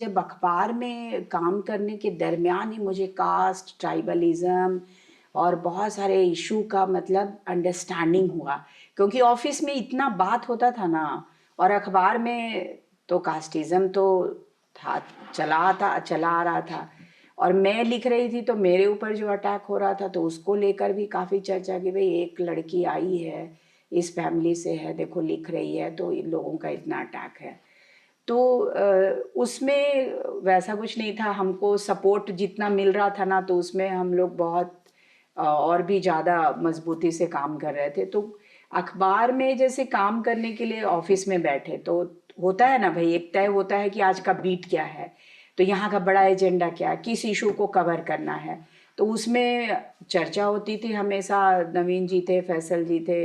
जब अखबार में काम करने के दरमियान ही मुझे कास्ट, ट्राइबलिज़्म और बहुत सारे इशू का मतलब अंडरस्टैंडिंग हुआ, क्योंकि ऑफिस में इतना बात होता था ना, और अखबार में तो कास्टिज़्म तो था, चला आ रहा था। और मैं लिख रही थी तो मेरे ऊपर जो अटैक हो रहा था तो उसको लेकर भी काफ़ी चर्चा कि भाई एक लड़की आई है, इस फैमिली से है, देखो लिख रही है तो इन लोगों का इतना अटैक है। तो उसमें वैसा कुछ नहीं था, हमको सपोर्ट जितना मिल रहा था ना, तो उसमें हम लोग बहुत और भी ज़्यादा मजबूती से काम कर रहे थे। तो अखबार में जैसे काम करने के लिए ऑफिस में बैठे तो होता है ना भाई, एक तय होता है कि आज का बीट क्या है, तो यहाँ का बड़ा एजेंडा क्या है, किस इशू को कवर करना है। तो उसमें चर्चा होती थी हमेशा। नवीन जी थे, फैसल जी थे,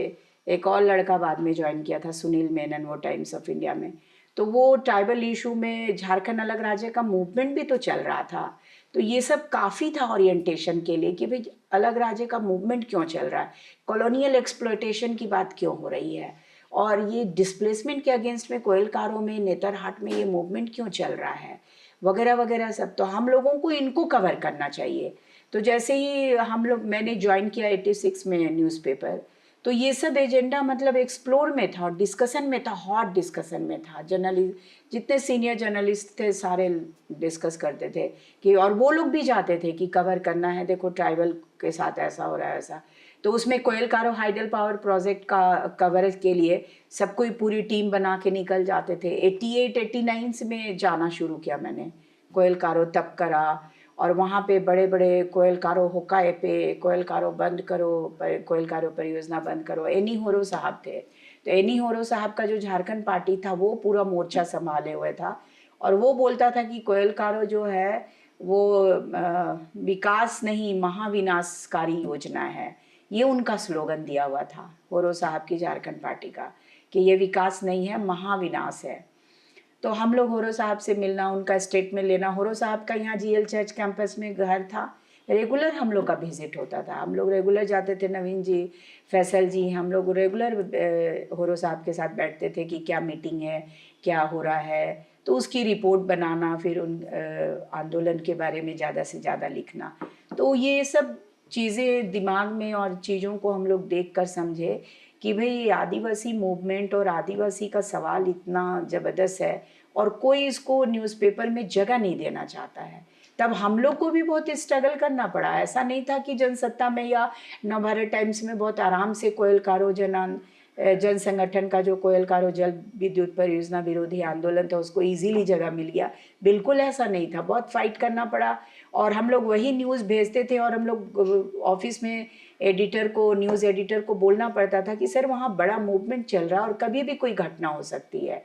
एक और लड़का बाद में ज्वाइन किया था, सुनील मेनन, वो टाइम्स ऑफ इंडिया में। तो वो ट्राइबल इशू में झारखंड अलग राज्य का मूवमेंट भी तो चल रहा था। तो ये सब काफ़ी था ओरिएंटेशन के लिए कि भाई अलग राज्य का मूवमेंट क्यों चल रहा है, कॉलोनियल एक्सप्लॉयटेशन की बात क्यों हो रही है, और ये डिस्प्लेसमेंट के अगेंस्ट में कोयलकारों में, नेतरहाट में ये मूवमेंट क्यों चल रहा है, वगैरह वगैरह सब। तो हम लोगों को इनको कवर करना चाहिए। तो जैसे ही मैंने ज्वाइन किया 86 में न्यूज़पेपर, तो ये सब एजेंडा मतलब एक्सप्लोर में था और डिस्कशन में था, हॉट डिस्कशन में था। जर्नलिस्ट, जितने सीनियर जर्नलिस्ट थे सारे डिस्कस करते थे कि, और वो लोग भी जाते थे कि कवर करना है, देखो ट्राइबल के साथ ऐसा हो रहा है ऐसा। तो उसमें कोयल कारो हाइडल पावर प्रोजेक्ट का कवरेज के लिए सब कोई पूरी टीम बना के निकल जाते थे। 88 89 में जाना शुरू किया मैंने, कोयल कारो तब करा। और वहाँ पे बड़े बड़े कोयल कारो होकाए पे, कोयल कारो बंद करो, कोयल कारो परियोजना बंद करो, एनी होरो साहब थे। तो एनी होरो साहब का जो झारखंड पार्टी था वो पूरा मोर्चा संभाले हुए था, और वो बोलता था कि कोयल कारो जो है वो विकास नहीं महाविनाशकारी योजना है। ये उनका स्लोगन दिया हुआ था होरो साहब की झारखंड पार्टी का, कि ये विकास नहीं है, महाविनाश है। तो हम लोग होरो साहब से मिलना, उनका स्टेटमेंट लेना। होरो साहब का यहाँ जीएल चर्च कैंपस में घर था, रेगुलर हम लोग का विजिट होता था, हम लोग रेगुलर जाते थे। नवीन जी, फैसल जी, हम लोग रेगुलर होरो साहब के साथ बैठते थे कि क्या मीटिंग है, क्या हो रहा है, तो उसकी रिपोर्ट बनाना, फिर उन आंदोलन के बारे में ज़्यादा से ज़्यादा लिखना। तो ये सब चीज़ें दिमाग में, और चीज़ों को हम लोग देख कर समझे कि भाई आदिवासी मूवमेंट और आदिवासी का सवाल इतना ज़बरदस्त है, और कोई इसको न्यूज़पेपर में जगह नहीं देना चाहता है। तब हम लोग को भी बहुत स्ट्रगल करना पड़ा। ऐसा नहीं था कि जनसत्ता में या नवभारत टाइम्स में बहुत आराम से कोयल कारो जन संगठन का जो कोयल कारो जल विद्युत परियोजना विरोधी आंदोलन था उसको इजीली जगह मिल गया। बिल्कुल ऐसा नहीं था, बहुत फाइट करना पड़ा। और हम लोग वही न्यूज़ भेजते थे, और हम लोग ऑफिस में एडिटर को, न्यूज़ एडिटर को बोलना पड़ता था कि सर वहाँ बड़ा मूवमेंट चल रहा है और कभी भी कोई घटना हो सकती है।